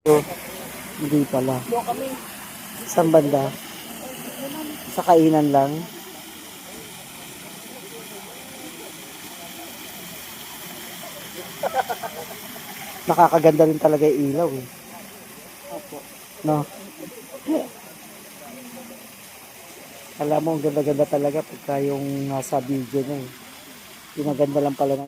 So, hindi pala. Saan banda? Sa kainan lang. Nakakaganda rin talaga yung ilaw eh. Opo. No? Alam mo, ang ganda-ganda talaga pagka yung nasa video na eh. Pinaganda lang pala na.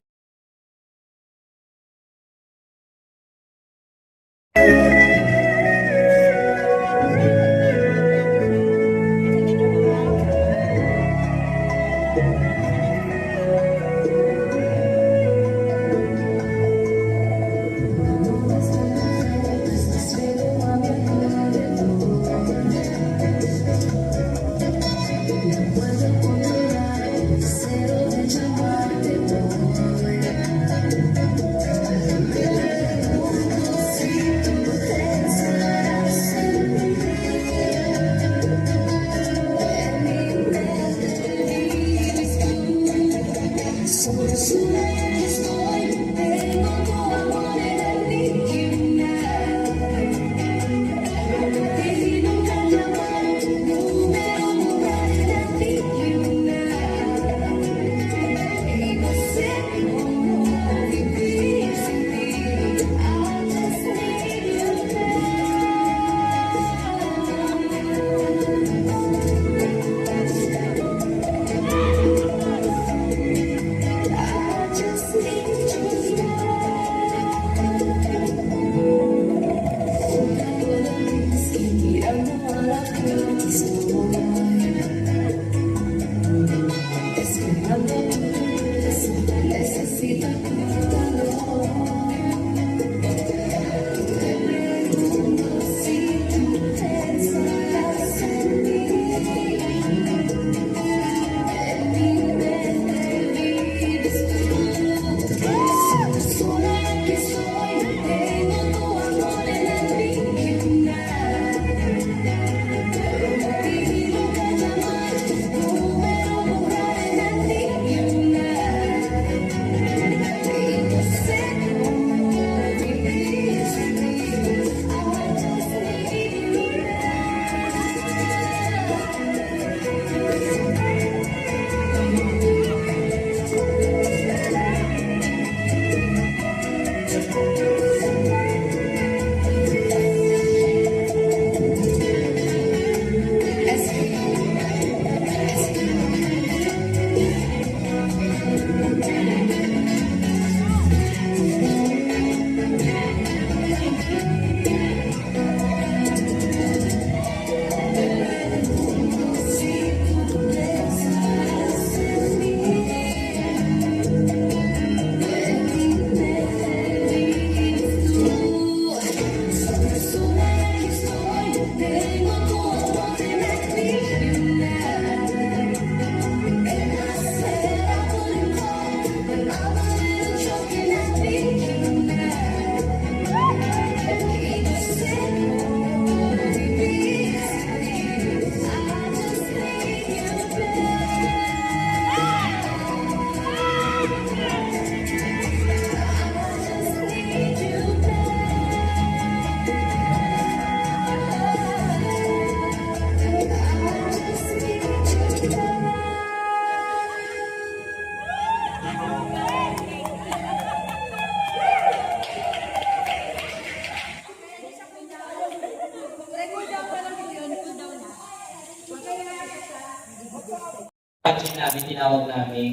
Project namin, tinawag namin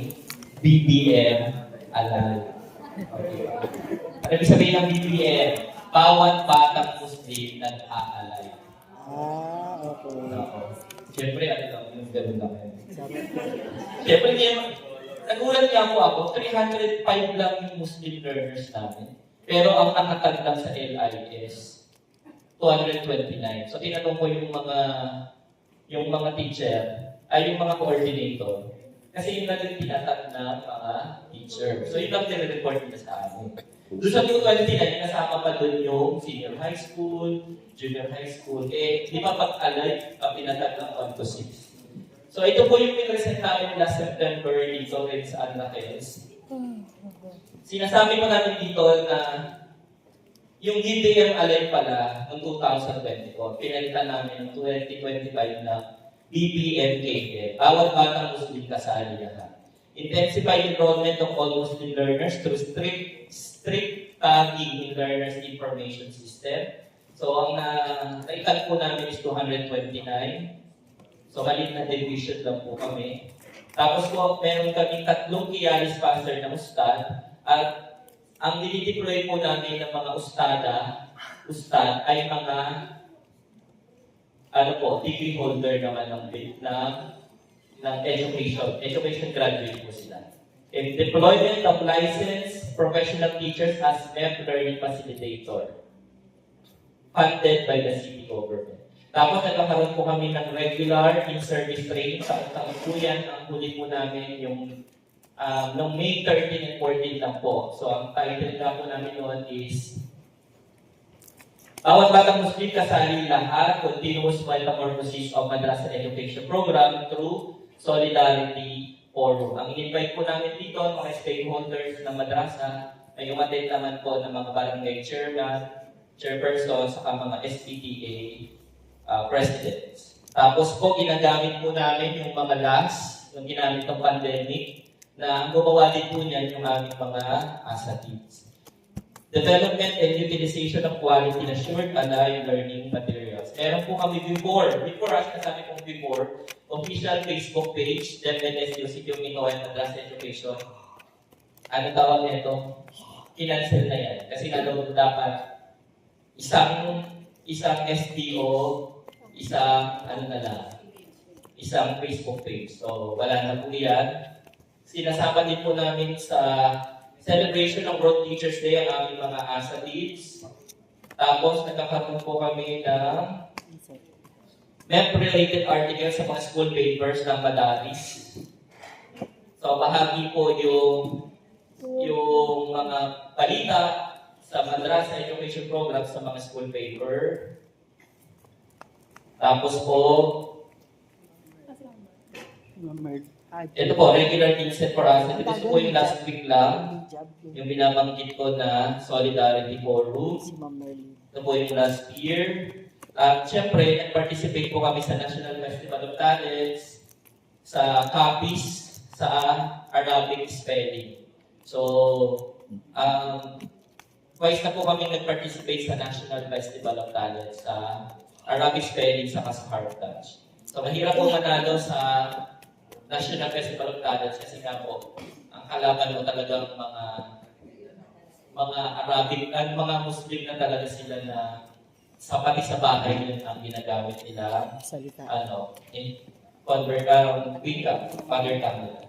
BBM Alal. Okay. Ano ibig sabihin ng BBM? Bawat batang Muslim nag-aalay. Okay. Oo. Siyempre, ano lang, yung ganun lang yan. Siyempre, nagulat niya po ako, 305 lang yung Muslim learners namin. Pero ang nakatag lang sa LI is 229. So, tinanong ko yung mga teacher, ay yung mga coordinator. Kasi yun lang yung tinatag na mga teacher. So yun lang nire-report nila sa amin. Doon sa 229, kasama pa doon yung senior high school, junior high school. Eh, di ba pag-alay, pinatag ng 1 to 6. So ito po yung pinresent namin last September dito rin sa Anlaquez. Sinasabi mo namin dito na Yung DDM Alay pala, noong 2024, pinalitan namin ng 2025 na BPMKM. Bawat batang Muslim kasali lahat. Intensified enrollment of all Muslim learners through strict tagging in learners' information system. So, ang naitan po namin is 229. So, maliit na division lang po kami. Tapos po, meron kami 3 Kialis sponsor na ustad. At ang dinideploy po namin ng mga ustad ay mga degree holder naman ng education graduate po sila. And deployment of licensed professional teachers as MEP learning facilitator, funded by the city government. Tapos nagkakaroon po kami ng regular in-service training sa taon po yan. Ang huli po namin yung noong May 13 and 14 lang po. So ang title nga po namin noon is Bawat Batang Muslim Kasali Lahat, Continuous Metamorphosis of Madrasa Education Program through Solidarity Forum. Ang in-invite po namin dito, mga stakeholders ng madrasa, ay umattend naman po ng mga barangay chairperson, saka mga SPTA presidents. Tapos po, ginagamit po namin yung mga LAS, yung ginamit ng pandemic, na ang gumawa din po niyan yung aming mga asatids. Development and utilization of quality assured aligned learning materials. Meron po kami before as nasabi kong before, official Facebook page, DepEDSUC yung Minoan Madrasa Education. Ano tawag nito? Kinancel na yan. Kasi nga daw dapat isang SDO, isang Facebook page. So, wala na po yan. Sinasama din po namin sa celebration ng World Teachers Day ang aming mga asatids. Tapos, nagkakaroon po kami ng MEP-related articles sa mga school papers ng Madaris. So, bahagi po yung mga balita sa Madrasa Education Program sa mga school paper. Tapos po, ito po, regular inset for us. Ito po yung last week lang, yung binabanggit ko na Solidarity Forum. Ito po yung last year. At syempre, nag-participate po kami sa National Festival of Talents, sa CAPIS, sa Arabic Spelling. So, twice na po kami nag-participate sa National Festival of Talents, sa Arabic Spelling, sa Hard Touch. So, mahirap po manalo sa National Festival of Talents kasi nga po, ang kalaban mo talagang mga Arabic, mga Muslim na talaga sila na sa pati sa bahay yun ang ginagamit nila, Salita. wika, mother tongue nila.